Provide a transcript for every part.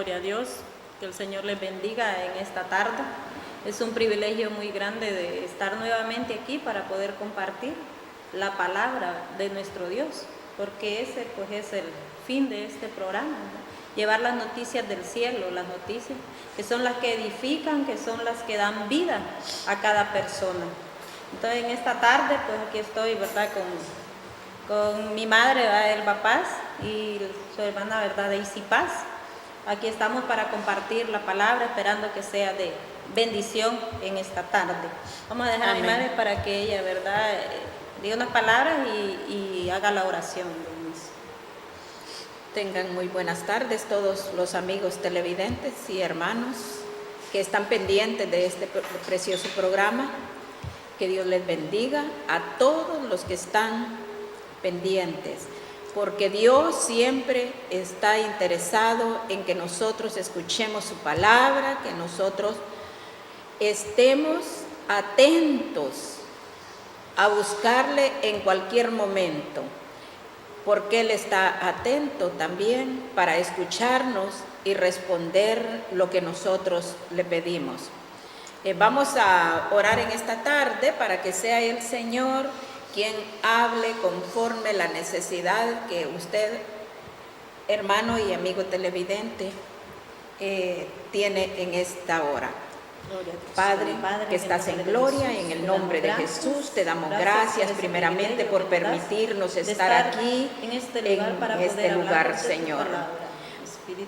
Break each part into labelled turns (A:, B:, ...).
A: Gloria a Dios, que el Señor les bendiga en esta tarde. Es un privilegio muy grande de estar nuevamente aquí para poder compartir la palabra de nuestro Dios, porque ese pues es el fin de este programa, ¿no? Llevar las noticias del cielo, las noticias que son las que edifican, que son las que dan vida a cada persona. Entonces en esta tarde pues aquí estoy, ¿verdad?, con mi madre, ¿verdad?, Elba Paz, y su hermana, ¿verdad?, Daisy Paz. Aquí estamos para compartir la palabra, esperando que sea de bendición en esta tarde. Vamos a dejar a mi madre para que ella, ¿verdad?, diga unas palabras y haga la oración.
B: Tengan muy buenas tardes todos los amigos televidentes y hermanos que están pendientes de este precioso programa. Que Dios les bendiga a todos los que están pendientes, porque Dios siempre está interesado en que nosotros escuchemos su palabra, que nosotros estemos atentos a buscarle en cualquier momento, porque Él está atento también para escucharnos y responder lo que nosotros le pedimos. Vamos a orar en esta tarde para que sea el Señor quien hable conforme la necesidad que usted, hermano y amigo televidente, tiene en esta hora. Padre, que estás en gloria, en el nombre de Jesús, te damos gracias primeramente por permitirnos estar aquí en este lugar, Señor,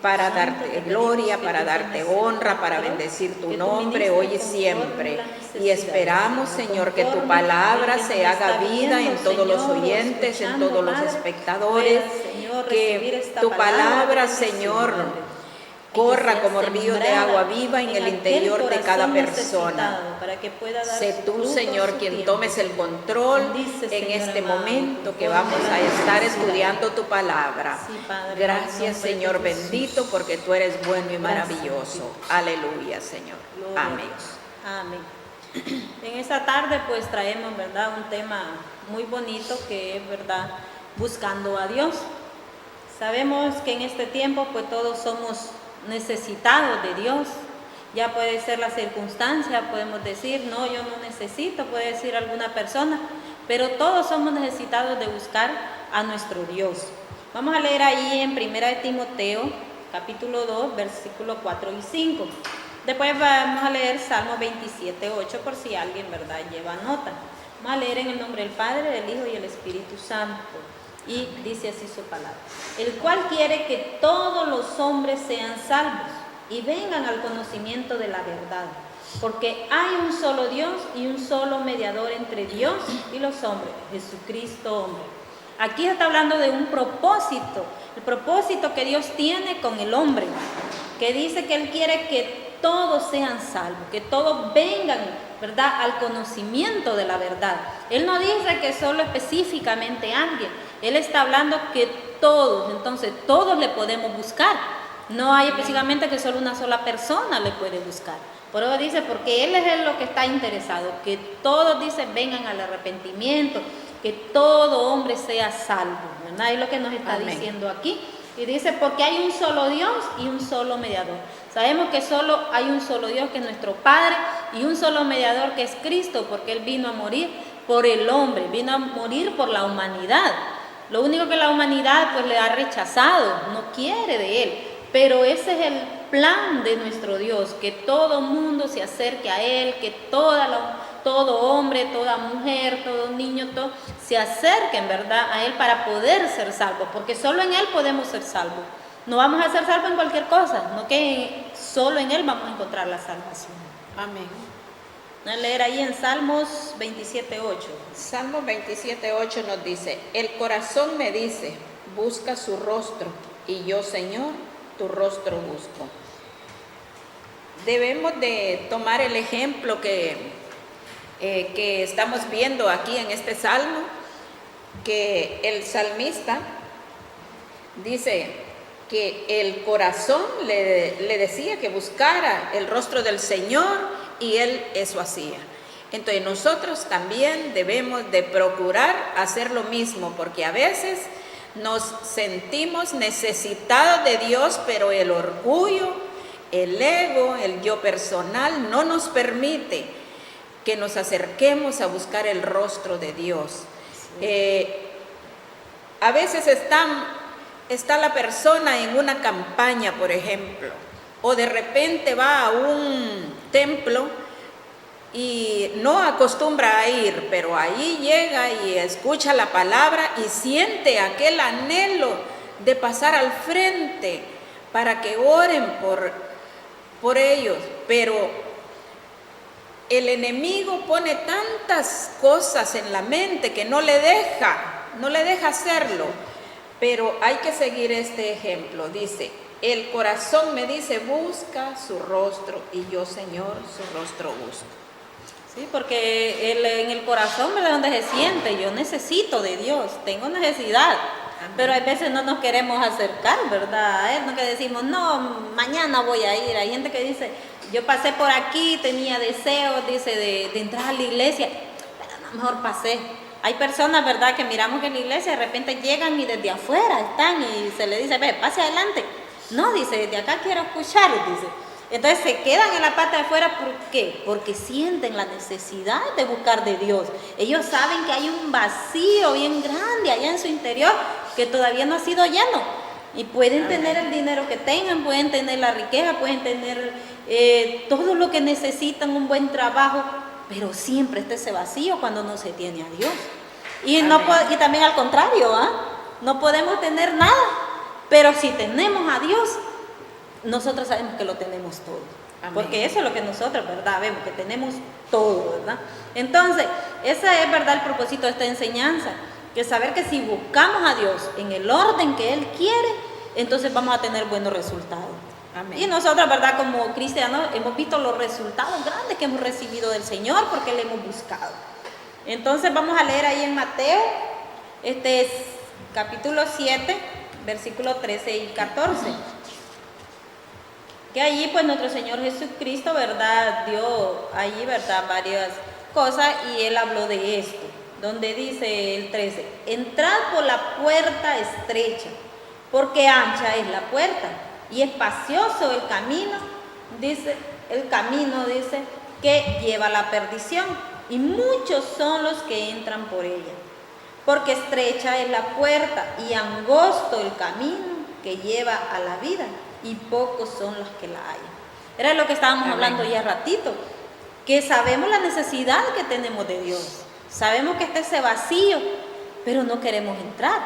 B: para darte gloria, para darte honra, para bendecir tu nombre hoy y siempre. Y esperamos, Señor, que tu palabra se haga vida en todos los oyentes, en todos los espectadores, que tu palabra, Señor, corra como río de agua viva en el interior de cada persona. Sé tú, Señor, quien tomes el control en este momento que vamos a estar estudiando tu palabra. Gracias, Señor bendito, porque tú eres bueno y maravilloso. Aleluya, Señor. Amén.
A: Amén. En esta tarde pues traemos, ¿verdad?, un tema muy bonito que es, ¿verdad?, buscando a Dios. Sabemos que en este tiempo pues todos somos necesitados de Dios. Ya puede ser la circunstancia, podemos decir, no, yo no necesito, puede decir alguna persona, pero todos somos necesitados de buscar a nuestro Dios. Vamos a leer ahí en 1 de Timoteo, capítulo 2, versículos 4 y 5. Después vamos a leer Salmo 27, 8, por si alguien, ¿verdad?, lleva nota. Vamos a leer en el nombre del Padre, del Hijo y del Espíritu Santo. Y dice así su palabra: el cual quiere que todos los hombres sean salvos y vengan al conocimiento de la verdad, porque hay un solo Dios y un solo mediador entre Dios y los hombres, Jesucristo hombre. Aquí está hablando de un propósito, el propósito que Dios tiene con el hombre, que dice que Él quiere que todos sean salvos, que todos vengan, ¿verdad?, al conocimiento de la verdad. Él no dice que solo específicamente alguien, Él está hablando que todos, entonces todos le podemos buscar. No hay específicamente que solo una sola persona le puede buscar. Por eso dice, porque Él es lo que está interesado, que todos, dice, vengan al arrepentimiento, que todo hombre sea salvo, ¿verdad? Es lo que nos está diciendo aquí. Y dice, porque hay un solo Dios y un solo mediador. Sabemos que solo hay un solo Dios, que es nuestro Padre, y un solo mediador, que es Cristo, porque Él vino a morir por el hombre, vino a morir por la humanidad. Lo único que la humanidad pues le ha rechazado, no quiere de Él. Pero ese es el plan de nuestro Dios, que todo mundo se acerque a Él, que todo hombre, toda mujer, todo niño, todo, se acerquen, ¿verdad?, a Él para poder ser salvos, porque solo en Él podemos ser salvos. No vamos a ser salvos en cualquier cosa, no que solo en Él vamos a encontrar la salvación.
B: Amén.
A: Voy a leer ahí en Salmos 27:8.
B: Salmos 27:8 nos dice: el corazón me dice, busca su rostro, y yo, Señor, tu rostro busco. Debemos de tomar el ejemplo que estamos viendo aquí en este salmo, que el salmista dice que el corazón le decía que buscara el rostro del Señor, y él eso hacía. Entonces nosotros también debemos de procurar hacer lo mismo, porque a veces nos sentimos necesitados de Dios, pero el orgullo, el ego, el yo personal no nos permite que nos acerquemos a buscar el rostro de Dios. A veces está la persona en una campaña, por ejemplo, o de repente va a un templo y no acostumbra a ir, pero ahí llega y escucha la palabra y siente aquel anhelo de pasar al frente para que oren por ellos. Pero el enemigo pone tantas cosas en la mente que no le deja hacerlo. Pero hay que seguir este ejemplo. Dice, el corazón me dice, busca su rostro, y yo, Señor, su rostro busco.
A: Sí, porque en el corazón, ¿verdad?, donde se siente, yo necesito de Dios, tengo necesidad. Amén. Pero a veces no nos queremos acercar, ¿verdad? A Él, no que decimos, no, mañana voy a ir. Hay gente que dice, yo pasé por aquí, tenía deseos, dice, de entrar a la iglesia, pero no, mejor pasé. Hay personas, ¿verdad?, que miramos que en la iglesia de repente llegan y desde afuera están y se le dice, ve, pase adelante. No, dice, desde acá quiero escuchar, dice. Entonces se quedan en la parte de afuera, ¿por qué? Porque sienten la necesidad de buscar de Dios. Ellos saben que hay un vacío bien grande allá en su interior que todavía no ha sido lleno. Y pueden tener el dinero que tengan, pueden tener la riqueza, pueden tener todo lo que necesitan, un buen trabajo, pero siempre está ese vacío cuando no se tiene a Dios. Y, y también al contrario, no podemos tener nada, pero si tenemos a Dios, nosotros sabemos que lo tenemos todo. Amén. Porque eso es lo que nosotros, ¿verdad?, vemos, que tenemos todo, ¿verdad? Entonces, ese es, ¿verdad?, el propósito de esta enseñanza, que saber que si buscamos a Dios en el orden que Él quiere, entonces vamos a tener buenos resultados. Amén. Y nosotros, ¿verdad?, como cristianos, hemos visto los resultados grandes que hemos recibido del Señor porque le hemos buscado. Entonces vamos a leer ahí en Mateo, capítulo 7, versículos 13 y 14. Que allí pues nuestro Señor Jesucristo, ¿verdad?, dio allí, ¿verdad?, varias cosas, y Él habló de esto, donde dice el 13, entrad por la puerta estrecha, porque ancha es la puerta, y espacioso el camino, dice, que lleva a la perdición, y muchos son los que entran por ella, porque estrecha es la puerta, y angosto el camino que lleva a la vida, y pocos son los que la hallan. Era lo que estábamos Amén. Hablando ya ratito, que sabemos la necesidad que tenemos de Dios, sabemos que está ese vacío, pero no queremos entrar.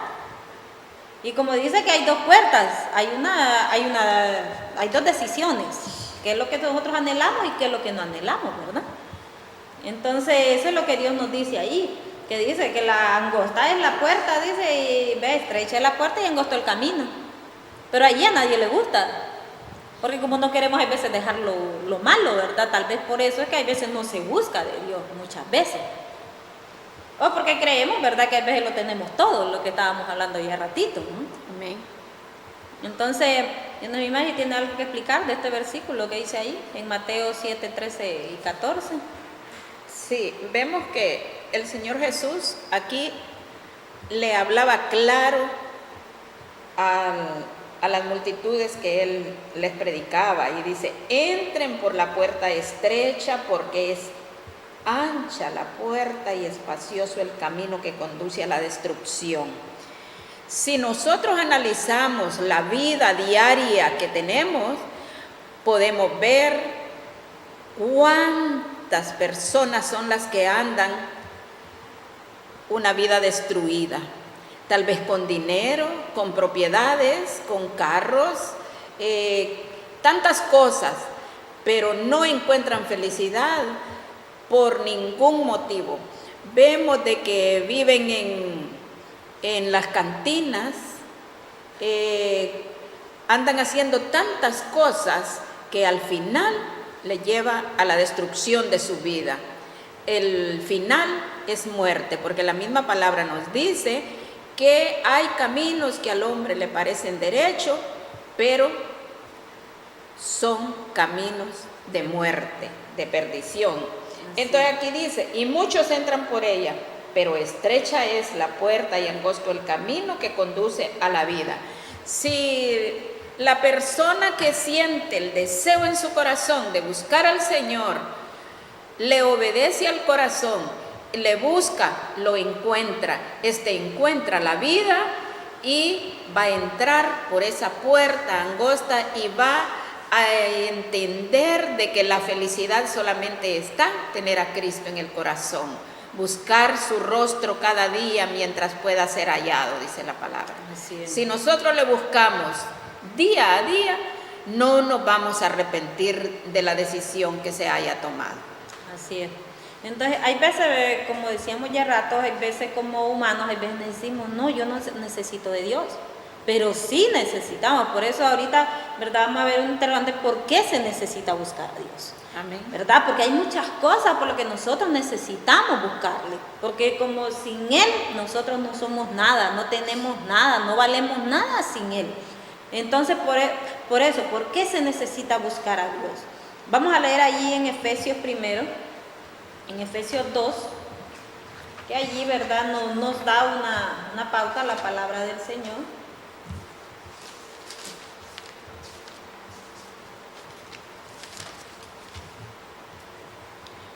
A: Y como dice que hay dos puertas, hay dos decisiones, qué es lo que nosotros anhelamos y qué es lo que no anhelamos, ¿verdad? Entonces eso es lo que Dios nos dice ahí, que dice que la angosta es la puerta, dice, y ve, estrecha es la puerta y angosto el camino. Pero allí a nadie le gusta, porque como no queremos a veces dejar lo malo, ¿verdad? Tal vez por eso es que a veces no se busca de Dios, muchas veces. O porque creemos, ¿verdad?, que a veces lo tenemos todo, lo que estábamos hablando ya ratito, ¿no? Amén. Entonces, mi imagen tiene algo que explicar de este versículo que dice ahí, en Mateo 7, 13 y 14.
B: Sí, vemos que el Señor Jesús aquí le hablaba claro a las multitudes que Él les predicaba, y dice, entren por la puerta estrecha, porque es ancha la puerta y espacioso el camino que conduce a la destrucción. Si nosotros analizamos la vida diaria que tenemos, podemos ver cuántas personas son las que andan una vida destruida, tal vez con dinero, con propiedades, con carros, tantas cosas, pero no encuentran felicidad por ningún motivo. Vemos de que viven en las cantinas, andan haciendo tantas cosas que al final le lleva a la destrucción de su vida. El final es muerte, porque la misma palabra nos dice que hay caminos que al hombre le parecen derechos, pero son caminos de muerte, de perdición. Entonces aquí dice, y muchos entran por ella, pero estrecha es la puerta y angosto el camino que conduce a la vida. Si la persona que siente el deseo en su corazón de buscar al Señor, le obedece al corazón, le busca, lo encuentra, encuentra la vida y va a entrar por esa puerta angosta y va a entender de que la felicidad solamente está tener a Cristo en el corazón, buscar su rostro cada día mientras pueda ser hallado, dice la palabra. Si nosotros le buscamos día a día, no nos vamos a arrepentir de la decisión que se haya tomado.
A: Así es. Entonces, hay veces, como decíamos ya rato, hay veces como humanos, hay veces decimos, no, yo no necesito de Dios, pero sí necesitamos. Por eso ahorita, ¿verdad? Vamos a ver un interrogante, ¿por qué se necesita buscar a Dios?
B: Amén.
A: ¿Verdad? Porque hay muchas cosas por las que nosotros necesitamos buscarle, porque como sin Él nosotros no somos nada, no tenemos nada, no valemos nada sin Él. Entonces, por eso, ¿por qué se necesita buscar a Dios? Vamos a leer allí en Efesios primero, en Efesios 2, que allí, ¿verdad?, nos da una pauta la palabra del Señor.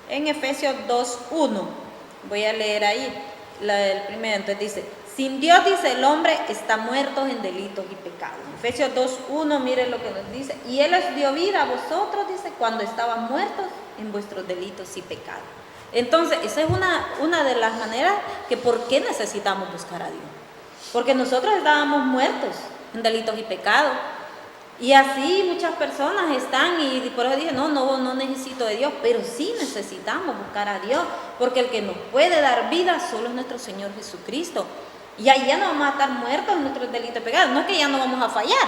A: En Efesios 2:1, voy a leer ahí el primero. Entonces dice, sin Dios, dice el hombre, está muerto en delitos y pecados. Efesios 2:1, miren lo que nos dice, y Él os dio vida a vosotros, dice, cuando estaban muertos en vuestros delitos y pecados. Entonces, esa es una de las maneras que por qué necesitamos buscar a Dios. Porque nosotros estábamos muertos en delitos y pecados. Y así muchas personas están, y por eso dije, no necesito de Dios, pero sí necesitamos buscar a Dios, porque el que nos puede dar vida solo es nuestro Señor Jesucristo. Y ahí ya no vamos a estar muertos en nuestros delitos y pecados, no es que ya no vamos a fallar,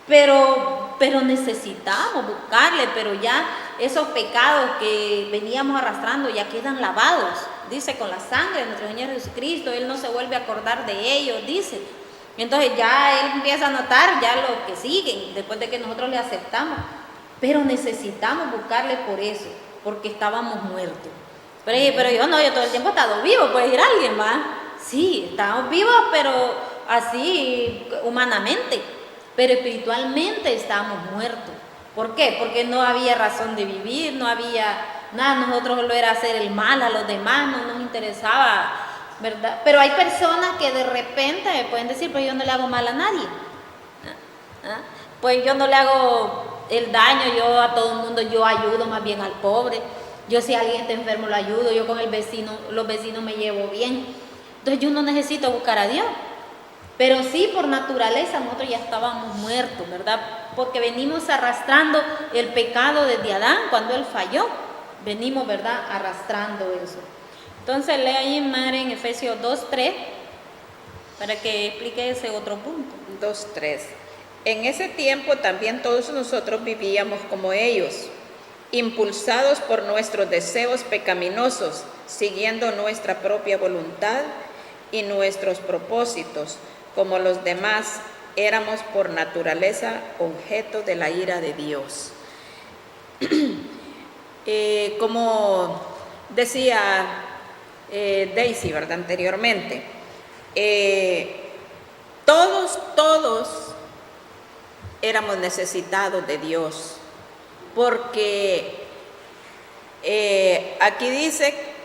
A: pero necesitamos buscarle, pero ya esos pecados que veníamos arrastrando ya quedan lavados, dice, con la sangre de nuestro Señor Jesucristo. Él no se vuelve a acordar de ellos, dice. Entonces ya Él empieza a notar ya lo que siguen después de que nosotros le aceptamos, pero necesitamos buscarle por eso, porque estábamos muertos. Pero yo todo el tiempo he estado vivo, puede ir alguien más. Sí, estamos vivos, pero así humanamente, pero espiritualmente estábamos muertos. ¿Por qué? Porque no había razón de vivir, no había nada, nosotros solo era hacer el mal a los demás, no nos interesaba, ¿verdad? Pero hay personas que de repente pueden decir, pues yo no le hago mal a nadie, pues yo no le hago el daño, yo a todo el mundo, yo ayudo más bien al pobre, yo si alguien está enfermo lo ayudo, yo con los vecinos me llevo bien, entonces yo no necesito buscar a Dios. Pero sí, por naturaleza nosotros ya estábamos muertos, ¿verdad? Porque venimos arrastrando el pecado desde Adán, cuando él falló, venimos, ¿verdad?, arrastrando eso. Entonces lee ahí, madre, en Efesios 2:3, para que explique ese otro punto.
B: 2:3. En ese tiempo también todos nosotros vivíamos como ellos, impulsados por nuestros deseos pecaminosos, siguiendo nuestra propia voluntad y nuestros propósitos. Como los demás, éramos por naturaleza objeto de la ira de Dios. Como decía Daisy, ¿verdad?, anteriormente, todos éramos necesitados de Dios, porque aquí dice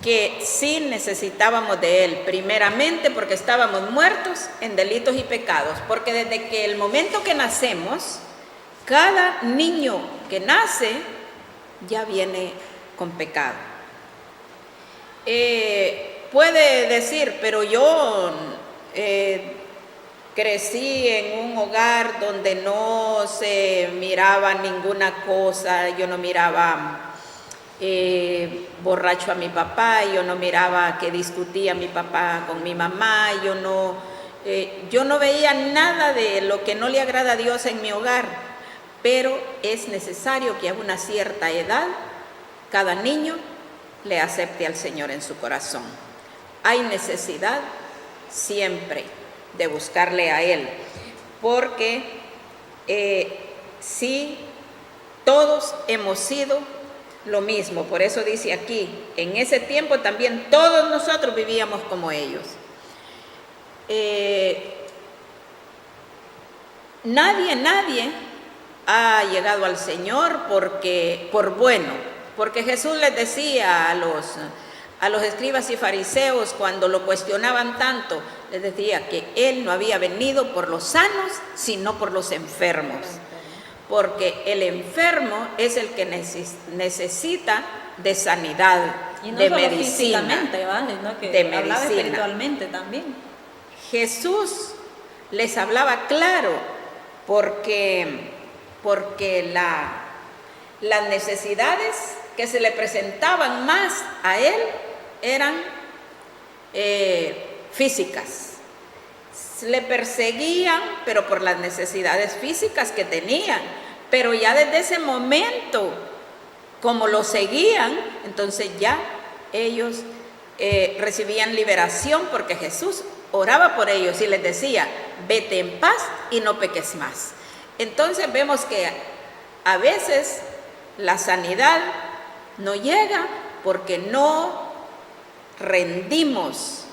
B: que sí necesitábamos de Él, primeramente porque estábamos muertos en delitos y pecados, porque desde que el momento que nacemos, cada niño que nace ya viene con pecado. Puede decir, pero yo crecí en un hogar donde no se miraba ninguna cosa, yo no miraba borracho a mi papá, yo no miraba que discutía mi papá con mi mamá, yo no veía nada de lo que no le agrada a Dios en mi hogar, pero es necesario que a una cierta edad cada niño le acepte al Señor en su corazón. Hay necesidad siempre de buscarle a Él, porque sí, todos hemos sido lo mismo. Por eso dice aquí, en ese tiempo también todos nosotros vivíamos como ellos. Nadie ha llegado al Señor porque Jesús les decía a los escribas y fariseos, cuando lo cuestionaban tanto, les decía que Él no había venido por los sanos, sino por los enfermos. Porque el enfermo es el que necesita de sanidad,
A: y no
B: de
A: solo
B: medicina,
A: físicamente, ¿vale? ¿No? Que
B: de
A: hablaba
B: medicina.
A: espiritualmente también.
B: Jesús les hablaba claro porque las necesidades que se le presentaban más a Él eran físicas. Le perseguían, pero por las necesidades físicas que tenían. Pero ya desde ese momento, como lo seguían, entonces ya ellos recibían liberación, porque Jesús oraba por ellos y les decía, vete en paz y no peques más. Entonces vemos que a veces la sanidad no llega porque no rendimos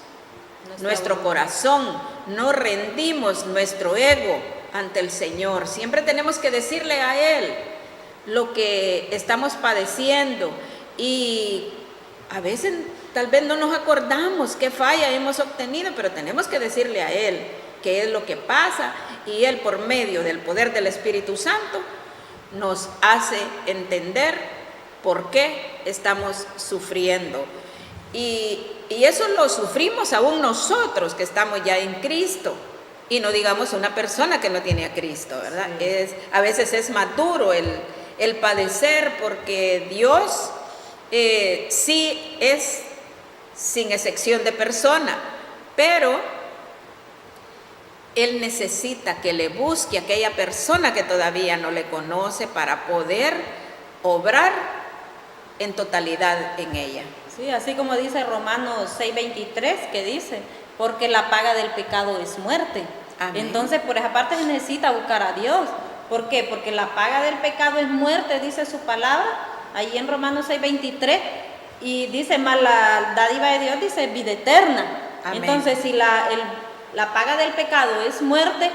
B: nuestro corazón, no rendimos nuestro ego ante el Señor. Siempre tenemos que decirle a Él lo que estamos padeciendo, y a veces tal vez no nos acordamos qué falla hemos obtenido, pero tenemos que decirle a Él qué es lo que pasa, y Él, por medio del poder del Espíritu Santo, nos hace entender por qué estamos sufriendo. Y eso lo sufrimos aún nosotros que estamos ya en Cristo, y no digamos una persona que no tiene a Cristo, ¿verdad? Sí. A veces es más duro el padecer, porque Dios sí es sin excepción de persona, pero Él necesita que le busque a aquella persona que todavía no le conoce para poder obrar en totalidad en ella.
A: Sí, así como dice Romanos 6:23, que dice, porque la paga del pecado es muerte. Amén. Entonces, por esa parte se necesita buscar a Dios. ¿Por qué? Porque la paga del pecado es muerte, dice su palabra, ahí en Romanos 6:23, y dice más la dádiva de Dios, dice vida eterna. Amén. Entonces, si la paga del pecado es muerte,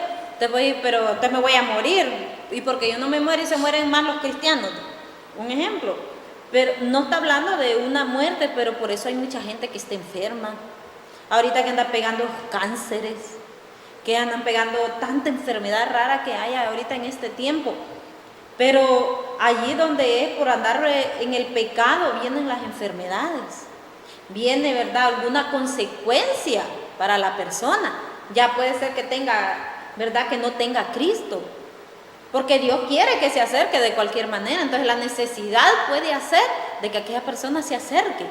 A: pero te me voy a morir, y porque yo no me muero y se mueren más los cristianos, un ejemplo. Pero no está hablando de una muerte, pero por eso hay mucha gente que está enferma. Ahorita que andan pegando cánceres, que andan pegando tanta enfermedad rara que hay ahorita en este tiempo. Pero allí donde es por andar en el pecado vienen las enfermedades. Viene, ¿verdad?, alguna consecuencia para la persona. Ya puede ser que tenga, ¿verdad?, que no tenga a Cristo. Porque Dios quiere que se acerque de cualquier manera. Entonces la necesidad puede hacer de que aquella persona se acerque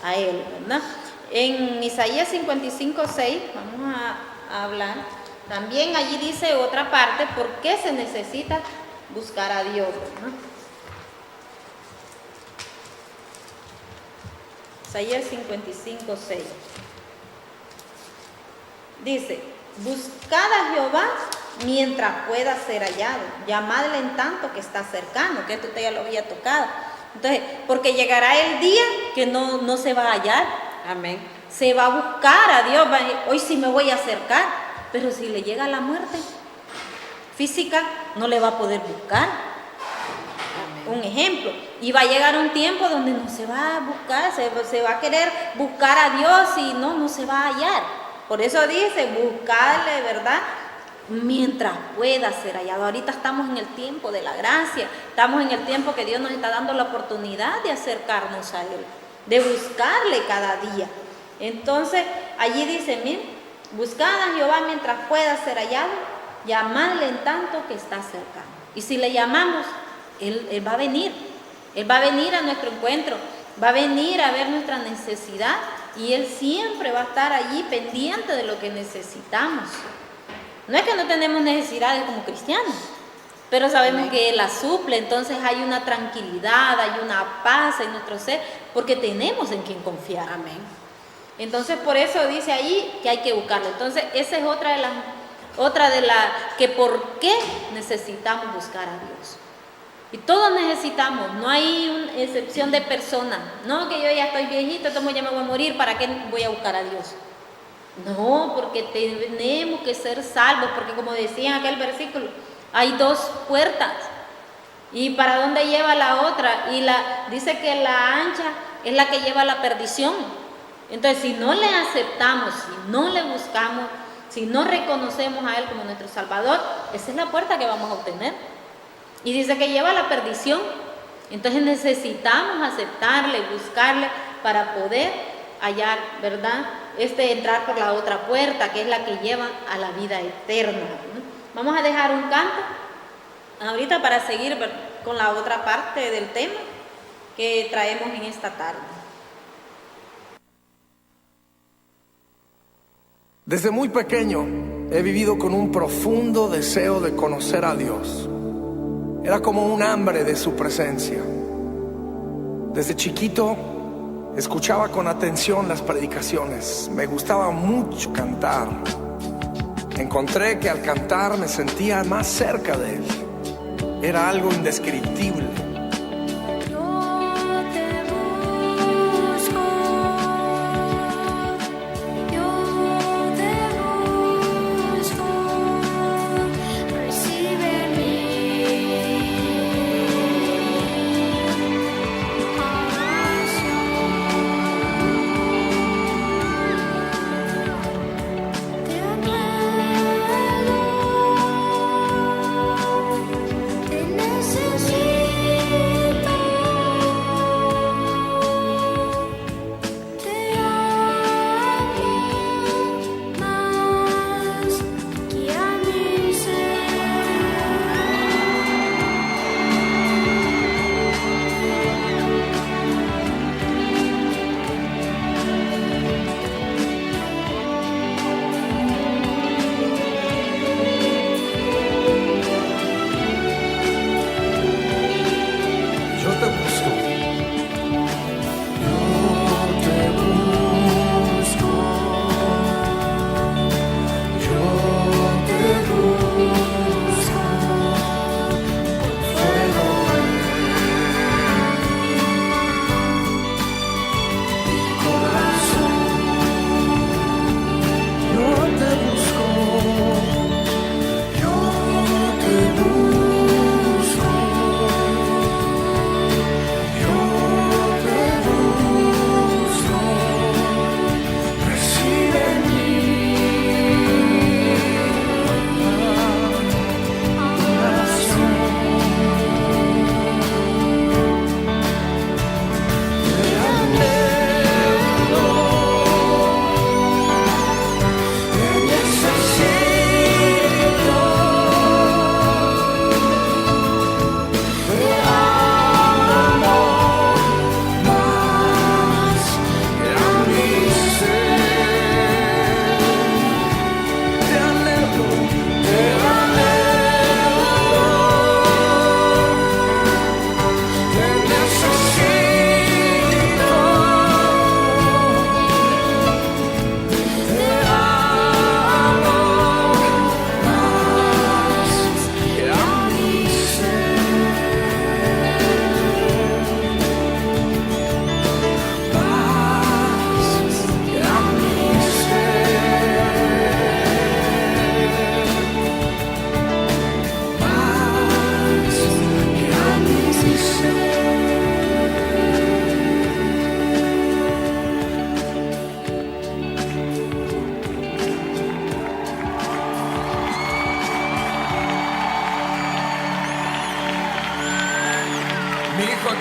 A: a Él, ¿verdad? En Isaías 55:6 vamos a hablar. También allí dice otra parte, ¿por qué se necesita buscar a Dios, ¿verdad? Isaías 55:6 dice, buscad a Jehová mientras pueda ser hallado, llamadle en tanto que está cercano, que esto usted ya lo había tocado. Entonces, porque llegará el día que no se va a hallar. Amén. Se va a buscar a Dios, hoy sí me voy a acercar, pero si le llega la muerte física, no le va a poder buscar. Amén. Un ejemplo, y va a llegar un tiempo donde no se va a buscar, se va a querer buscar a Dios y no se va a hallar. Por eso dice, buscarle, ¿verdad?, mientras pueda ser hallado. Ahorita estamos en el tiempo de la gracia, estamos en el tiempo que Dios nos está dando la oportunidad de acercarnos a Él, de buscarle cada día. Entonces, allí dice, miren, buscad a Jehová mientras pueda ser hallado, llamadle en tanto que está cercano. Y si le llamamos, Él va a venir. Él va a venir a nuestro encuentro, va a venir a ver nuestra necesidad, y Él siempre va a estar allí pendiente de lo que necesitamos. No es que no tenemos necesidades como cristianos, pero sabemos Amén. Que Él las suple. Entonces hay una tranquilidad, hay una paz en nuestro ser, porque tenemos en quien confiar. Amén. Entonces por eso dice ahí que hay que buscarlo. Entonces esa es otra de las que por qué necesitamos buscar a Dios. Y todos necesitamos, no hay una excepción de persona. No, que yo ya estoy viejito, entonces ya me voy a morir, ¿para qué voy a buscar a Dios? No, porque tenemos que ser salvos, porque como decía en aquel versículo, hay dos puertas. ¿Y para dónde lleva la otra? Dice que la ancha es la que lleva a la perdición. Entonces, si no le aceptamos, si no le buscamos, si no reconocemos a Él como nuestro Salvador, esa es la puerta que vamos a obtener. Y dice que lleva a la perdición. Entonces necesitamos aceptarle, buscarle para poder hallar, ¿verdad? Entrar por la otra puerta, que es la que lleva a la vida eterna, ¿no? Vamos a dejar un canto ahorita para seguir con la otra parte del tema que traemos en esta tarde.
C: Desde muy pequeño he vivido con un profundo deseo de conocer a Dios. Era como un hambre de su presencia. Desde chiquito escuchaba con atención las predicaciones. Me gustaba mucho cantar. Encontré que al cantar me sentía más cerca de Él. Era algo indescriptible.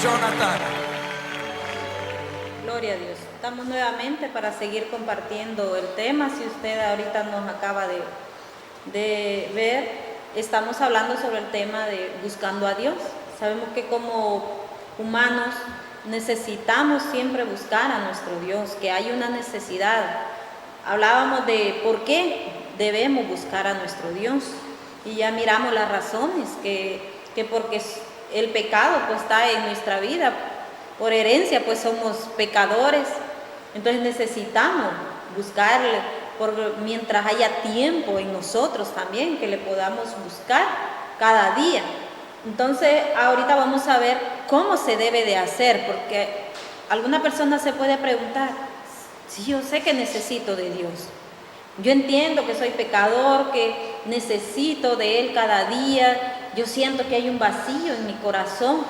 D: Jonathan.
A: Gloria a Dios. Estamos nuevamente para seguir compartiendo el tema. Si usted ahorita nos acaba de ver, estamos hablando sobre el tema de buscando a Dios. Sabemos que como humanos necesitamos siempre buscar a nuestro Dios, que hay una necesidad. Hablábamos de por qué debemos buscar a nuestro Dios y ya miramos las razones, que porque el pecado pues está en nuestra vida, por herencia pues somos pecadores, entonces necesitamos buscarle mientras haya tiempo en nosotros también, que le podamos buscar cada día. Entonces, ahorita vamos a ver cómo se debe de hacer, porque alguna persona se puede preguntar, si yo sé que necesito de Dios, yo entiendo que soy pecador, que necesito de Él cada día, yo siento que hay un vacío en mi corazón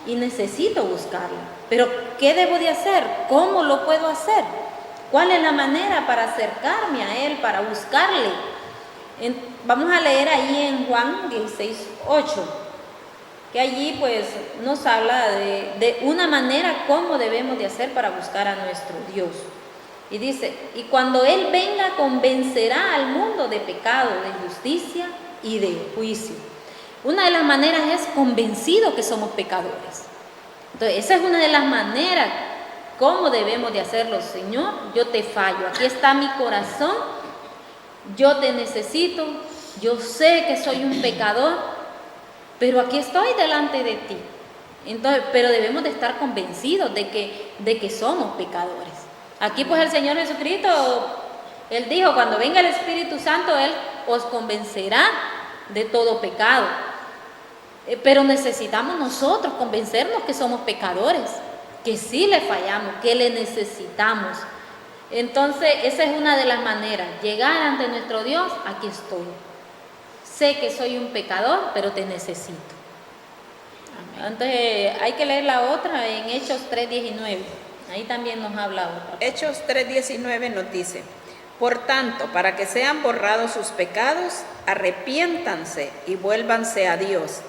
A: y necesito buscarlo, pero ¿qué debo de hacer? ¿Cómo lo puedo hacer? ¿Cuál es la manera para acercarme a Él, para buscarle? Vamos a leer ahí en Juan 16:8, que allí pues nos habla de una manera cómo debemos de hacer para buscar a nuestro Dios. Y dice, y cuando Él venga convencerá al mundo de pecado, de justicia y de juicio. Una de las maneras es convencido que somos pecadores. Entonces esa es una de las maneras cómo debemos de hacerlo. Señor, yo te fallo, aquí está mi corazón, yo te necesito, yo sé que soy un pecador, pero aquí estoy delante de ti. Entonces, pero debemos de estar convencidos de que somos pecadores. Aquí pues el Señor Jesucristo, Él dijo, cuando venga el Espíritu Santo, Él os convencerá de todo pecado. Pero necesitamos nosotros convencernos que somos pecadores, que sí le fallamos, que le necesitamos. Entonces, esa es una de las maneras, llegar ante nuestro Dios, aquí estoy. Sé que soy un pecador, pero te necesito. Entonces, hay que leer la otra en Hechos 3:19. Ahí también nos habla otra.
B: Hechos 3:19 nos dice, por tanto, para que sean borrados sus pecados, arrepiéntanse y vuélvanse a Dios,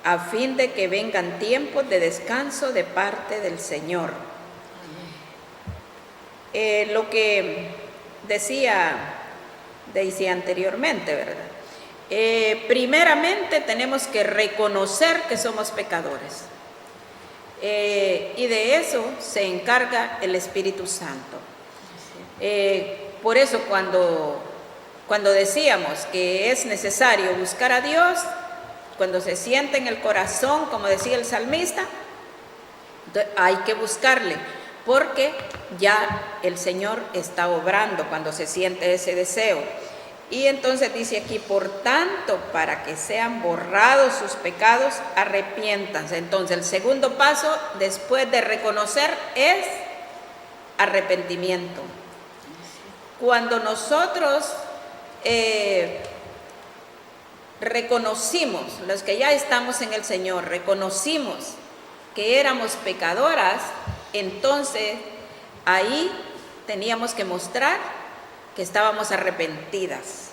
B: a fin de que vengan tiempos de descanso de parte del Señor. Lo que decía Daisy anteriormente, ¿verdad? Primeramente tenemos que reconocer que somos pecadores. Y de eso se encarga el Espíritu Santo. Por eso cuando decíamos que es necesario buscar a Dios, cuando se siente en el corazón, como decía el salmista, hay que buscarle, porque ya el Señor está obrando cuando se siente ese deseo. Y entonces dice aquí, por tanto, para que sean borrados sus pecados, arrepiéntanse. Entonces el segundo paso, después de reconocer, es arrepentimiento. Cuando nosotros reconocimos, los que ya estamos en el Señor, reconocimos que éramos pecadoras, entonces ahí teníamos que mostrar que estábamos arrepentidas,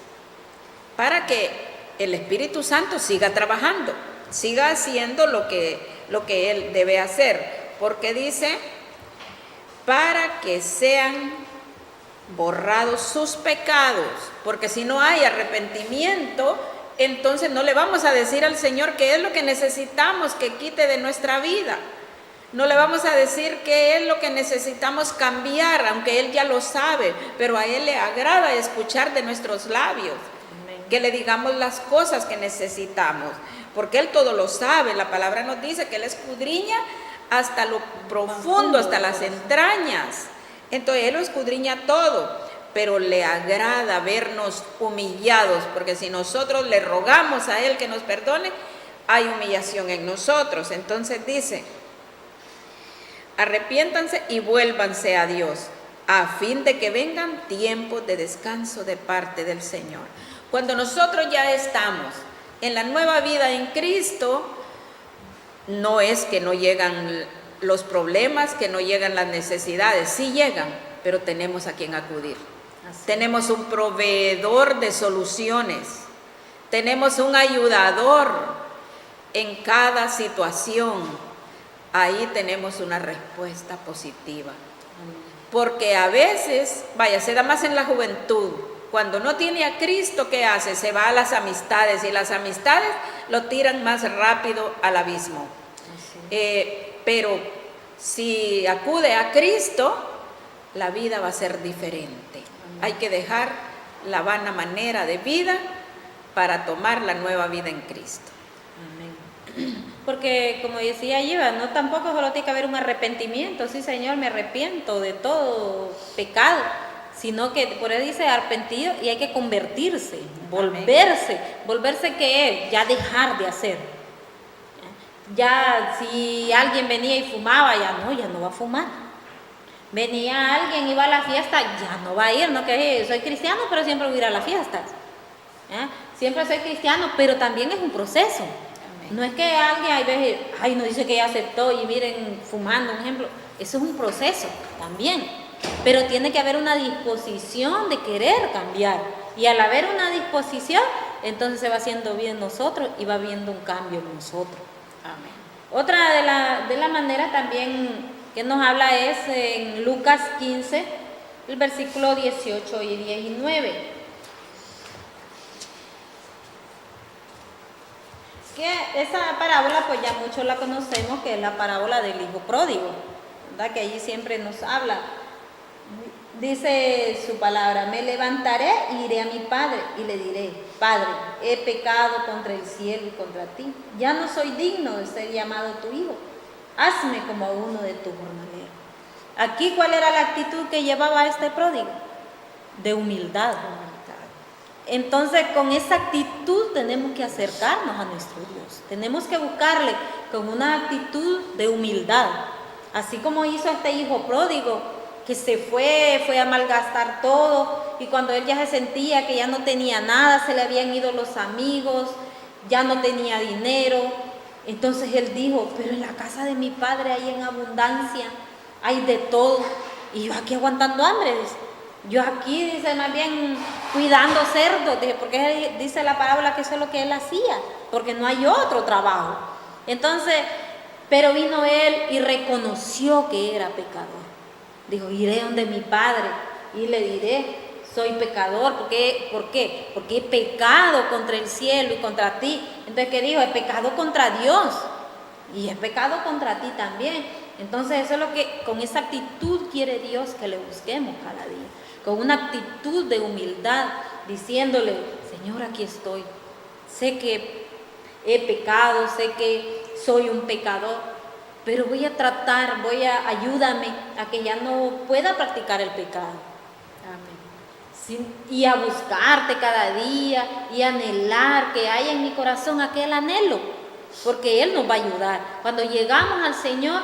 B: para que el Espíritu Santo siga trabajando, siga haciendo lo que Él debe hacer, porque dice, para que sean borrados sus pecados, porque si no hay arrepentimiento, entonces no le vamos a decir al Señor qué es lo que necesitamos que quite de nuestra vida. No le vamos a decir qué es lo que necesitamos cambiar, aunque Él ya lo sabe, pero a Él le agrada escuchar de nuestros labios. Amén. Que le digamos las cosas que necesitamos, porque Él todo lo sabe. La palabra nos dice que Él escudriña hasta lo profundo, hasta las entrañas. Entonces Él lo escudriña todo, pero le agrada vernos humillados, porque si nosotros le rogamos a Él que nos perdone, hay humillación en nosotros. Entonces dice, arrepiéntanse y vuélvanse a Dios, a fin de que vengan tiempos de descanso de parte del Señor. Cuando nosotros ya estamos en la nueva vida en Cristo, no es que no llegan los problemas, que no llegan las necesidades, sí llegan, pero tenemos a quien acudir. Tenemos un proveedor de soluciones, tenemos un ayudador en cada situación. Ahí tenemos una respuesta positiva, porque a veces, se da más en la juventud, cuando no tiene a Cristo, ¿qué hace? Se va a las amistades, y las amistades lo tiran más rápido al abismo. Pero si acude a Cristo, la vida va a ser diferente. Hay que dejar la vana manera de vida para tomar la nueva vida en Cristo.
A: Amén. Porque como decía Iva, no tampoco solo tiene que haber un arrepentimiento, sí Señor, me arrepiento de todo pecado, sino que por eso dice arrepentido, y hay que convertirse, volverse que es, ya dejar de hacer. Ya si alguien venía y fumaba, ya no va a fumar. Venía alguien, iba a la fiesta, ya no va a ir, no que soy cristiano, pero siempre voy a ir a las fiestas. Siempre soy cristiano, pero también es un proceso.
B: Amén.
A: No es que alguien, hay veces, ay, no dice que ya aceptó y miren, fumando, un ejemplo. Eso es un proceso también. Pero tiene que haber una disposición de querer cambiar. Y al haber una disposición, entonces se va haciendo bien nosotros y va habiendo un cambio en nosotros.
B: Amén.
A: Otra de la manera también que nos habla es en Lucas 15, el versículo 18 y 19. Que esa parábola pues ya muchos la conocemos, que es la parábola del hijo pródigo, ¿verdad? Que allí siempre nos habla. Dice su palabra: me levantaré y iré a mi padre y le diré: Padre, he pecado contra el cielo y contra ti, ya no soy digno de ser llamado tu hijo, hazme como uno de tus jornaleros. Aquí, ¿cuál era la actitud que llevaba a este pródigo? De humildad. Entonces, con esa actitud tenemos que acercarnos a nuestro Dios. Tenemos que buscarle con una actitud de humildad. Así como hizo este hijo pródigo, que se fue a malgastar todo, y cuando él ya se sentía que ya no tenía nada, se le habían ido los amigos, ya no tenía dinero. Entonces él dijo: pero en la casa de mi padre hay en abundancia, hay de todo, y yo aquí aguantando hambre, dice. Yo aquí, dice, más bien cuidando cerdos, porque dice la parábola que eso es lo que él hacía, porque no hay otro trabajo. Entonces, pero vino él y reconoció que era pecador. Dijo: iré donde mi padre y le diré: soy pecador. ¿Por qué? Porque he pecado contra el cielo y contra ti. Entonces, ¿qué dijo? He pecado contra Dios y he pecado contra ti también. Entonces, eso es lo que con esa actitud quiere Dios que le busquemos cada día. Con una actitud de humildad, diciéndole: Señor, aquí estoy. Sé que he pecado, sé que soy un pecador, pero voy a tratar, ayúdame a que ya no pueda practicar el pecado. Amén. Y a buscarte cada día y anhelar que haya en mi corazón aquel anhelo, porque Él nos va a ayudar. Cuando llegamos al Señor,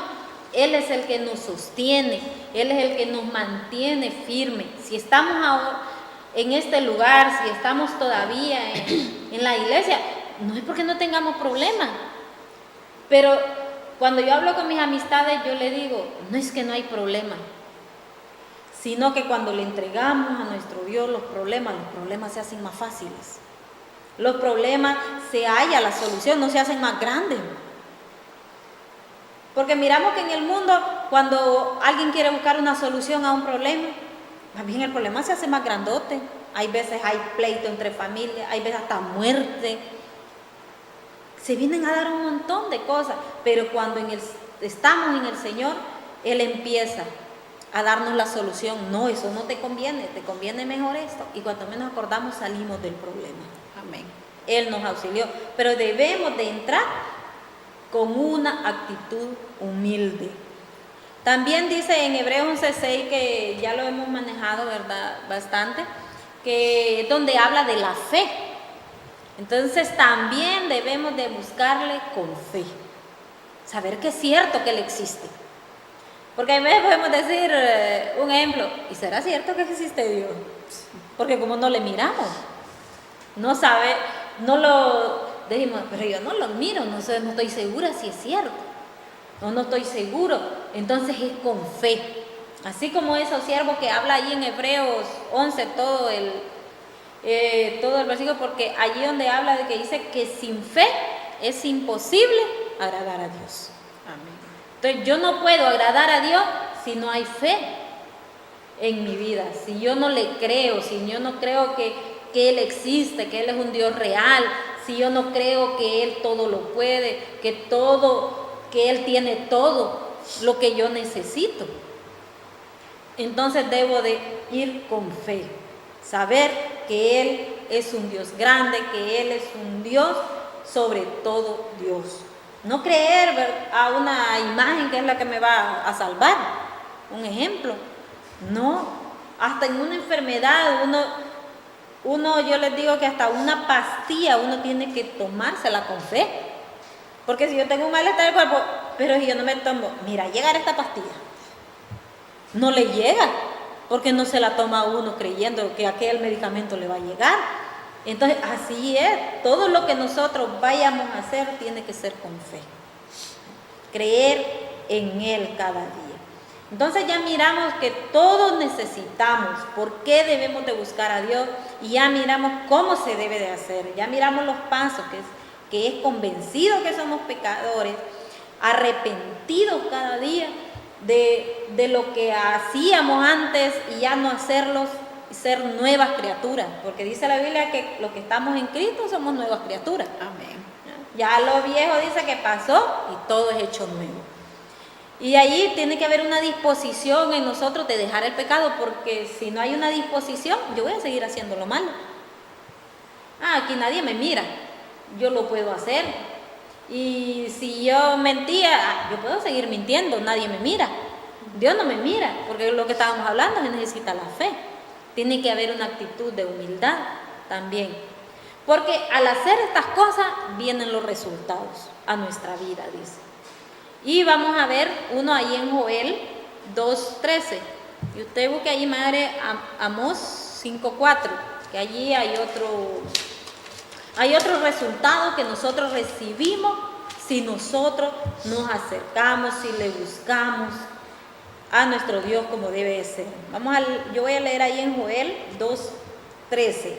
A: Él es el que nos sostiene, Él es el que nos mantiene firme. Si estamos ahora en este lugar, si estamos todavía en la iglesia, no es porque no tengamos problemas, pero cuando yo hablo con mis amistades, yo le digo: no es que no hay problema, sino que cuando le entregamos a nuestro Dios los problemas se hacen más fáciles. Los problemas se halla la solución, no se hacen más grandes. Porque miramos que en el mundo, cuando alguien quiere buscar una solución a un problema, más bien el problema se hace más grandote. Hay veces hay pleito entre familias, hay veces hasta muerte. Se vienen a dar un montón de cosas, pero cuando estamos en el Señor, Él empieza a darnos la solución. No, eso no te conviene mejor esto. Y cuando menos acordamos, salimos del problema. Amén. Él nos auxilió, pero debemos de entrar con una actitud humilde. También dice en Hebreos 11:6, que ya lo hemos manejado, ¿verdad?, bastante, que es donde habla de la fe. Entonces también debemos de buscarle con fe, saber que es cierto que Él existe. Porque a veces podemos decir, un ejemplo: ¿y será cierto que existe Dios? Porque como no le miramos, no lo decimos: pero yo no lo miro, no estoy segura si es cierto, no estoy seguro. Entonces es con fe, así como esos siervos que habla ahí en Hebreos 11, todo el versículo, porque allí donde habla de que dice que sin fe es imposible agradar a Dios. Amén. Entonces yo no puedo agradar a Dios si no hay fe en mi vida, si yo no le creo, si yo no creo que Él existe, que Él es un Dios real, si yo no creo que Él todo lo puede, que Él tiene todo lo que yo necesito. Entonces debo de ir con fe, saber que Él es un Dios grande, que Él es un Dios sobre todo Dios. No creer a una imagen que es la que me va a salvar, un ejemplo. No, hasta en una enfermedad yo les digo que hasta una pastilla uno tiene que tomársela con fe. Porque si yo tengo un malestar del cuerpo, pero si yo no me tomo, mira, llegar esta pastilla, no le llega, porque no se la toma uno creyendo que aquel medicamento le va a llegar. Entonces, así es, todo lo que nosotros vayamos a hacer tiene que ser con fe. Creer en Él cada día. Entonces ya miramos que todos necesitamos, por qué debemos de buscar a Dios, y ya miramos cómo se debe de hacer, ya miramos los pasos, que es convencido que somos pecadores, arrepentidos cada día de lo que hacíamos antes y ya no hacerlos, ser nuevas criaturas, porque dice la Biblia que los que estamos en Cristo somos nuevas criaturas.
B: Amén.
A: Ya lo viejo dice que pasó y todo es hecho nuevo. Y ahí tiene que haber una disposición en nosotros de dejar el pecado, porque si no hay una disposición, yo voy a seguir haciendo lo malo. Aquí nadie me mira, yo lo puedo hacer. Y si yo mentía, yo puedo seguir mintiendo, nadie me mira. Dios no me mira, porque lo que estábamos hablando se necesita la fe. Tiene que haber una actitud de humildad también. Porque al hacer estas cosas vienen los resultados a nuestra vida, dice. Y vamos a ver uno ahí en Joel 2:13. Y usted busque ahí, madre, Amós 5:4, que allí hay otro resultado que nosotros recibimos si nosotros nos acercamos, si le buscamos a nuestro Dios como debe de ser. Yo voy a leer ahí en Joel 2:13.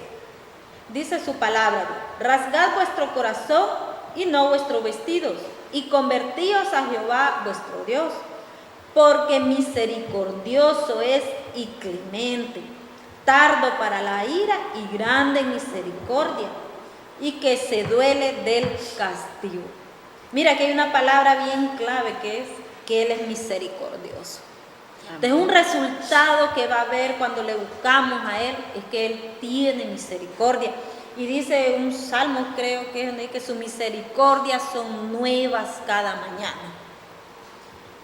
A: Dice su palabra: rasgad vuestro corazón y no vuestros vestidos, y convertíos a Jehová vuestro Dios, porque misericordioso es y clemente, tardo para la ira y grande en misericordia, y que se duele del castigo. Mira que hay una palabra bien clave, que es que Él es misericordioso. Entonces, un resultado que va a haber cuando le buscamos a Él es que Él tiene misericordia. Y dice un salmo, creo que sus misericordias son nuevas cada mañana.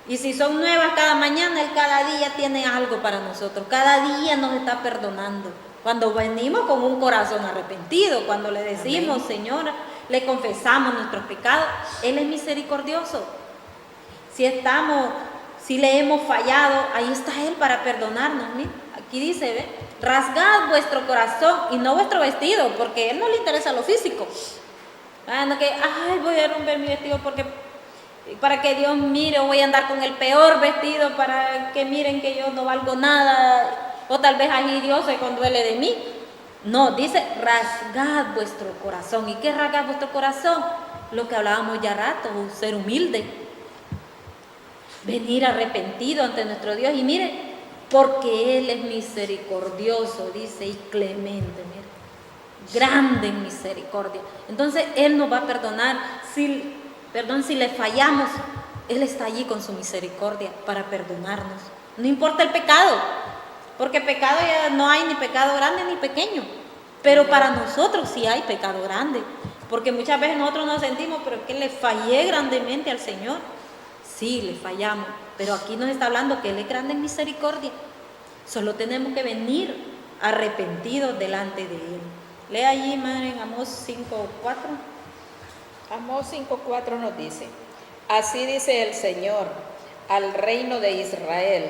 A: Y si son nuevas cada mañana, Él cada día tiene algo para nosotros. Cada día nos está perdonando. Cuando venimos con un corazón arrepentido, cuando le decimos, amén, Señor, le confesamos nuestros pecados, Él es misericordioso. Si le hemos fallado, ahí está Él para perdonarnos. ¿Sí? Aquí dice, ¿ve? Rasgad vuestro corazón y no vuestro vestido, porque a Él no le interesa lo físico. No que, voy a romper mi vestido para que Dios mire, o voy a andar con el peor vestido para que miren que yo no valgo nada, o tal vez ahí Dios se conduele de mí. No, dice rasgad vuestro corazón. ¿Y qué es rasgad vuestro corazón? Lo que hablábamos ya rato, ser humilde, venir arrepentido ante nuestro Dios. Y mire, porque Él es misericordioso, dice, y clemente, mire, grande en misericordia. Entonces Él nos va a perdonar. Si le fallamos, Él está allí con su misericordia para perdonarnos. No importa el pecado, porque pecado ya no hay ni pecado grande ni pequeño, pero para nosotros sí hay pecado grande, porque muchas veces nosotros nos sentimos, pero es que le fallé grandemente al Señor. Sí, le fallamos, pero aquí nos está hablando que Él es grande en misericordia. Solo tenemos que venir arrepentidos delante de Él. Lea allí, madre, en Amós 5:4.
B: Amós 5:4 nos dice: así dice el Señor al reino de Israel,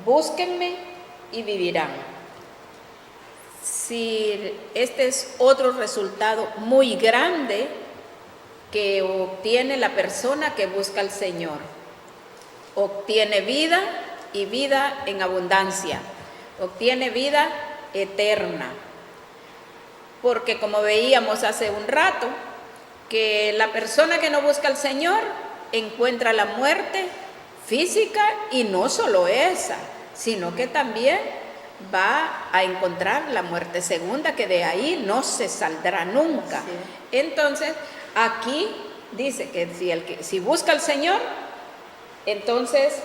B: búsquenme y vivirán. Si este es otro resultado muy grande que obtiene la persona que busca al Señor, obtiene vida y vida en abundancia, obtiene vida eterna, porque como veíamos hace un rato, que la persona que no busca al Señor encuentra la muerte física, y no solo esa, sino que también va a encontrar la muerte segunda, que de ahí no se saldrá nunca. Sí. Entonces, aquí dice que si busca al Señor, entonces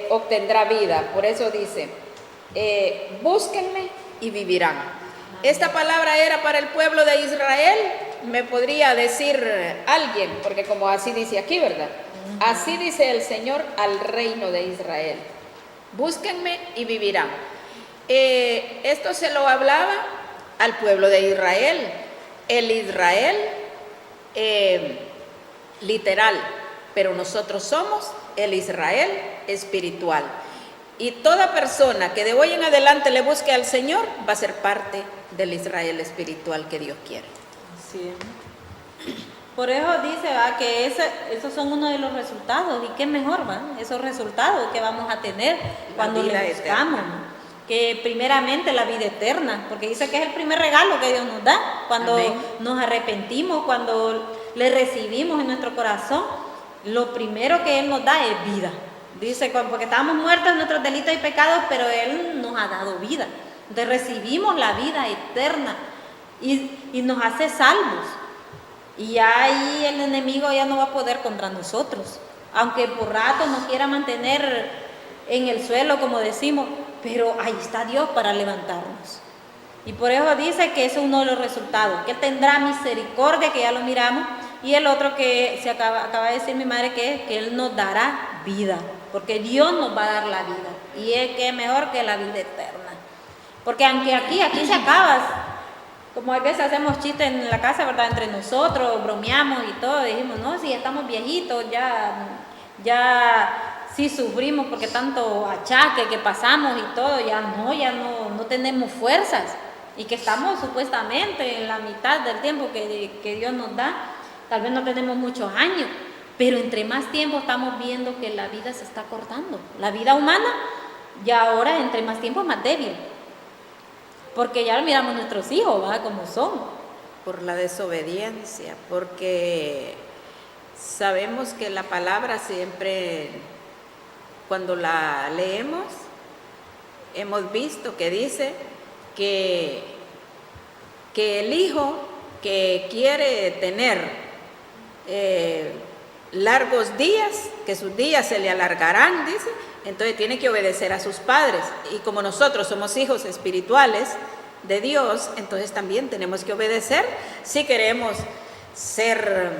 B: obtendrá vida. Por eso dice, búsquenme y vivirán. Esta palabra era para el pueblo de Israel, me podría decir alguien, porque como así dice aquí, ¿verdad? Así dice el Señor al reino de Israel: búsquenme y vivirán. Esto se lo hablaba al pueblo de Israel. El Israel literal, pero nosotros somos el Israel espiritual. Y toda persona que de hoy en adelante le busque al Señor va a ser parte del Israel espiritual que Dios quiere.
A: Así es. Por eso dice, ¿va?, que esos son uno de los resultados. ¿Y qué mejor, va?, esos resultados que vamos a tener cuando le buscamos, ¿no? Que primeramente la vida eterna, porque dice que es el primer regalo que Dios nos da cuando nos arrepentimos, cuando le recibimos en nuestro corazón. Lo primero que Él nos da es vida. Dice, porque estábamos muertos en nuestros delitos y pecados, pero Él nos ha dado vida. Entonces recibimos la vida eterna y nos hace salvos. Y ahí el enemigo ya no va a poder contra nosotros. Aunque por rato nos quiera mantener en el suelo, como decimos, pero ahí está Dios para levantarnos. Y por eso dice que eso es uno de los resultados, que Él tendrá misericordia, que ya lo miramos, y el otro que se acaba de decir mi madre, que Él nos dará vida, porque Dios nos va a dar la vida, y es que es mejor que la vida eterna. Porque aunque aquí se acabas, como a veces hacemos chistes en la casa, ¿verdad?, entre nosotros, bromeamos y todo, dijimos, no, si estamos viejitos, ya sí sufrimos porque tanto achaque que pasamos y todo, ya no tenemos fuerzas, y que estamos supuestamente en la mitad del tiempo que Dios nos da. Tal vez no tenemos muchos años, pero entre más tiempo estamos viendo que la vida se está cortando. La vida humana ya ahora entre más tiempo es más débil, porque ya miramos nuestros hijos, ¿va?, como son.
B: Por la desobediencia, porque sabemos que la palabra siempre, cuando la leemos, hemos visto que dice que el hijo que quiere tener largos días, que sus días se le alargarán, dice, entonces tiene que obedecer a sus padres. Y como nosotros somos hijos espirituales de Dios, entonces también tenemos que obedecer si queremos ser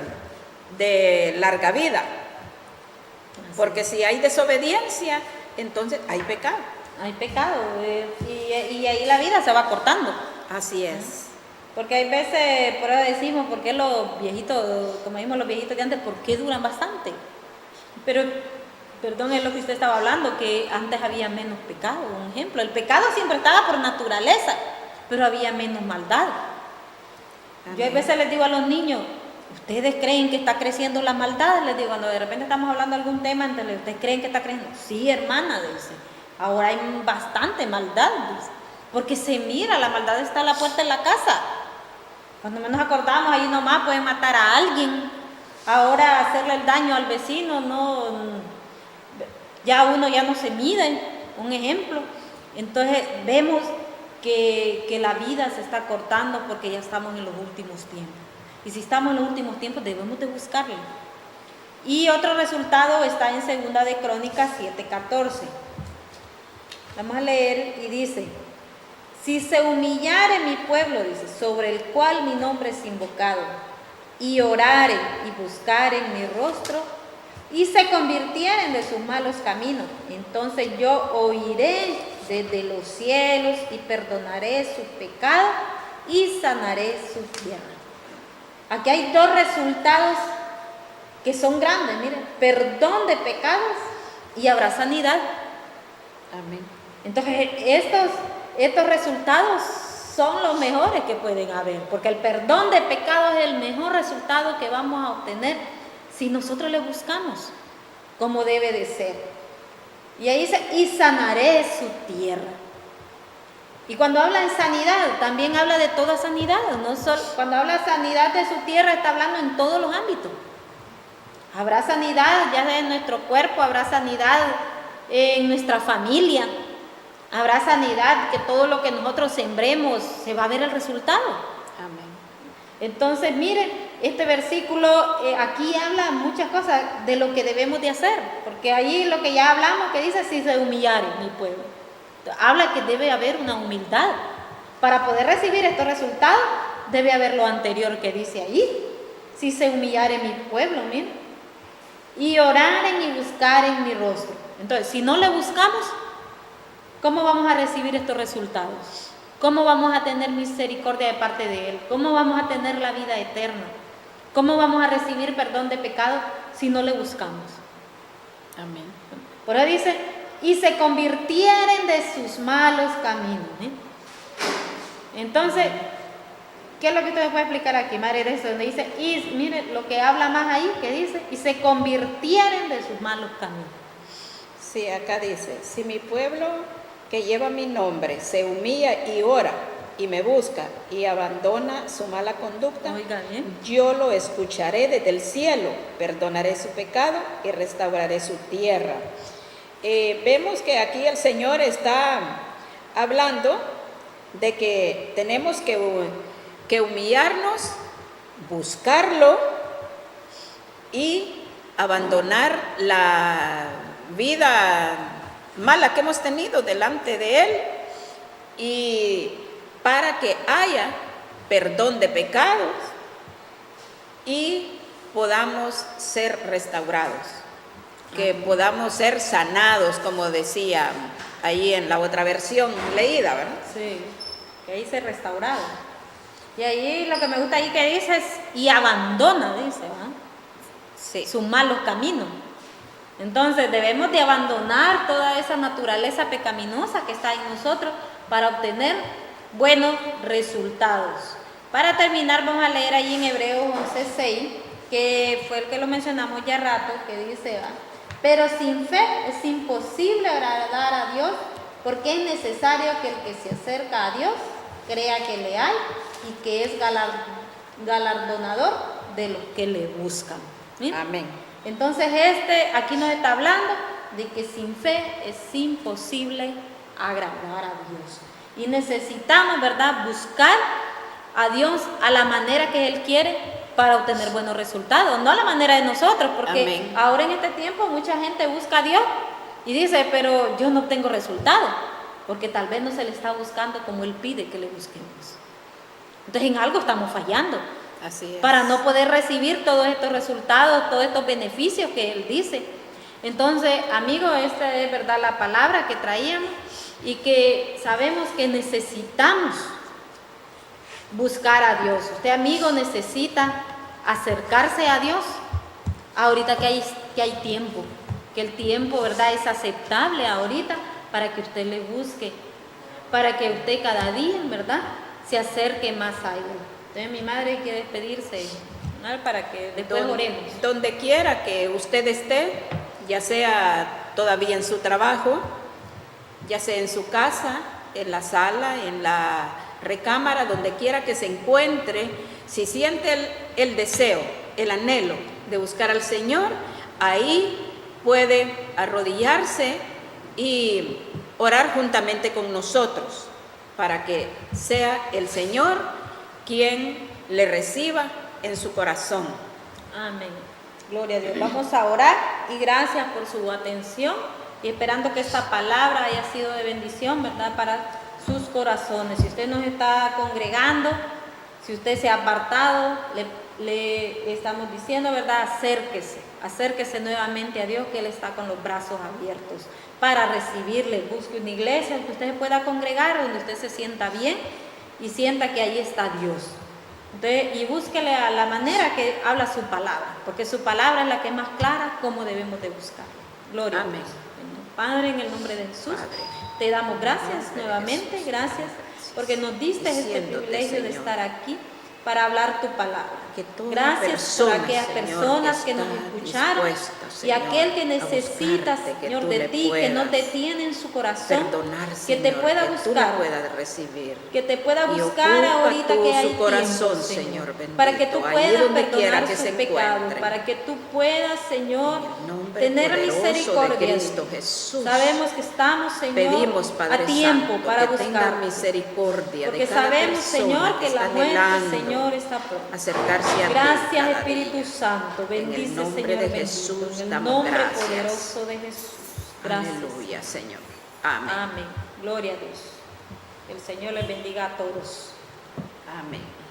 B: de larga vida. Porque si hay desobediencia, entonces hay pecado.
A: Hay pecado, y ahí la vida se va cortando.
B: Así es.
A: Porque hay veces, por eso decimos, ¿por qué los viejitos, como dijimos los viejitos de antes, por qué duran bastante? Pero, perdón, es lo que usted estaba hablando, que antes había menos pecado. Un ejemplo, el pecado siempre estaba por naturaleza, pero había menos maldad. Amén. Yo a veces les digo a los niños, ¿ustedes creen que está creciendo la maldad? Les digo, cuando de repente estamos hablando de algún tema, entonces, ¿ustedes creen que está creciendo? Sí, hermana, dice, ahora hay bastante maldad, dice, porque se mira, la maldad está a la puerta de la casa. Cuando menos acordamos, ahí nomás pueden matar a alguien. Ahora hacerle el daño al vecino, ya uno ya no se mide, un ejemplo. Entonces vemos que la vida se está cortando porque ya estamos en los últimos tiempos. Y si estamos en los últimos tiempos, debemos de buscarlo. Y otro resultado está en 2 de Crónicas 7:14. Vamos a leer y dice: si se humillare mi pueblo, dice, sobre el cual mi nombre es invocado, y oraren y buscaren mi rostro, y se convirtieren de sus malos caminos, entonces yo oiré desde los cielos y perdonaré su pecado y sanaré su tierra. Aquí hay dos resultados que son grandes, miren, perdón de pecados y habrá sanidad.
B: Amén.
A: Entonces estos resultados son los mejores que pueden haber, porque el perdón de pecados es el mejor resultado que vamos a obtener si nosotros le buscamos como debe de ser. Y ahí dice, y sanaré su tierra. Y cuando habla de sanidad, también habla de toda sanidad. No solo, cuando habla de sanidad de su tierra, está hablando en todos los ámbitos. Habrá sanidad ya en nuestro cuerpo, habrá sanidad en nuestra familia, habrá sanidad, que todo lo que nosotros sembremos se va a ver el resultado.
B: Amén.
A: Entonces, miren, este versículo aquí habla muchas cosas de lo que debemos de hacer, porque ahí lo que ya hablamos, que dice, si se humillare mi pueblo, habla que debe haber una humildad. Para poder recibir estos resultados, debe haber lo anterior que dice ahí, si se humillare mi pueblo, miren, y oraren y buscaren mi rostro. Entonces, si no le buscamos, ¿cómo vamos a recibir estos resultados? ¿Cómo vamos a tener misericordia de parte de Él? ¿Cómo vamos a tener la vida eterna? ¿Cómo vamos a recibir perdón de pecado si no le buscamos?
B: Amén.
A: Por eso dice, y se convirtieren de sus malos caminos. Entonces, ¿qué es lo que usted me puede explicar aquí, Madre Teresa? Donde dice, y mire lo que habla más ahí, que dice, y se convirtieren de sus malos caminos.
B: Sí, acá dice, si mi pueblo que lleva mi nombre se humilla y ora y me busca y abandona su mala conducta,
A: Oiga bien.
B: yo lo escucharé desde el cielo, perdonaré su pecado y restauraré su tierra. Vemos que aquí el Señor está hablando de que tenemos que humillarnos, buscarlo y abandonar la vida mala que hemos tenido delante de Él, y para que haya perdón de pecados y podamos ser restaurados, que podamos ser sanados, como decía ahí en la otra versión leída, ¿verdad?
A: Sí, que ahí se restaurado. Y ahí lo que me gusta ahí que dice es, y abandona, dice, ¿verdad?
B: Sí.
A: Sus malos caminos. Entonces debemos de abandonar toda esa naturaleza pecaminosa que está en nosotros para obtener buenos resultados. Para terminar, vamos a leer ahí en Hebreos 11:6, que fue el que lo mencionamos ya rato, que dice, ¿va? Pero sin fe es imposible agradar a Dios, porque es necesario que el que se acerca a Dios crea que le hay y que es galardonador de los que le buscan. ¿Sí?
B: Amén.
A: Entonces aquí nos está hablando de que sin fe es imposible agradar a Dios. Y necesitamos, ¿verdad?, buscar a Dios a la manera que Él quiere para obtener buenos resultados, no a la manera de nosotros, porque
B: Amén.
A: ahora en este tiempo mucha gente busca a Dios y dice, pero yo no obtengo resultados, porque tal vez no se le está buscando como Él pide que le busquemos. Entonces en algo estamos fallando.
B: Así es.
A: Para no poder recibir todos estos resultados, todos estos beneficios que Él dice. Entonces, amigos, esta es verdad la palabra que traíamos y que sabemos que necesitamos buscar a Dios. Usted, amigo, necesita acercarse a Dios. Ahorita que hay tiempo, que el tiempo, ¿verdad?, es aceptable ahorita para que usted le busque, para que usted cada día, ¿verdad?, se acerque más a Él. Entonces mi madre quiere despedirse, ¿no?, para que después oremos.
B: Donde quiera que usted esté, ya sea todavía en su trabajo, ya sea en su casa, en la sala, en la recámara, donde quiera que se encuentre, si siente el deseo, el anhelo de buscar al Señor, ahí puede arrodillarse y orar juntamente con nosotros para que sea el Señor quien le reciba en su corazón.
A: Amén. Gloria a Dios. Vamos a orar y gracias por su atención y esperando que esta palabra haya sido de bendición, ¿verdad?, para sus corazones. Si usted nos está congregando, si usted se ha apartado, le estamos diciendo, ¿verdad?, acérquese nuevamente a Dios, que Él está con los brazos abiertos para recibirle. Busque una iglesia donde usted se pueda congregar, donde usted se sienta bien y sienta que ahí está Dios. Entonces, y búsquele a la manera que habla su palabra, porque su palabra es la que es más clara cómo debemos de buscar. Gloria a Dios. Padre, en el nombre de Jesús, te damos gracias nuevamente, gracias porque nos diste este privilegio de estar aquí para hablar tu palabra. Gracias por aquellas personas que nos escucharon y aquel que necesita, Señor, de ti, que no te tiene en su corazón, que te pueda buscar, que te pueda buscar ahorita que hay tiempo, Señor, para que tú puedas perdonar sus pecados, para que tú puedas, Señor, tener misericordia de Cristo Jesús. Sabemos que estamos, Señor, a tiempo para buscar misericordia, porque sabemos, Señor, que la muerte, Señor, está pronta.
B: Acercarse a
A: Gracias, Espíritu Santo. Bendice,
B: en el nombre
A: Señor,
B: de
A: bendito.
B: Jesús,
A: En el
B: damos
A: nombre
B: gracias.
A: poderoso de Jesús. Gracias.
B: Aleluya, Señor. Amén.
A: Amén. Gloria a Dios. El Señor les bendiga a todos.
B: Amén.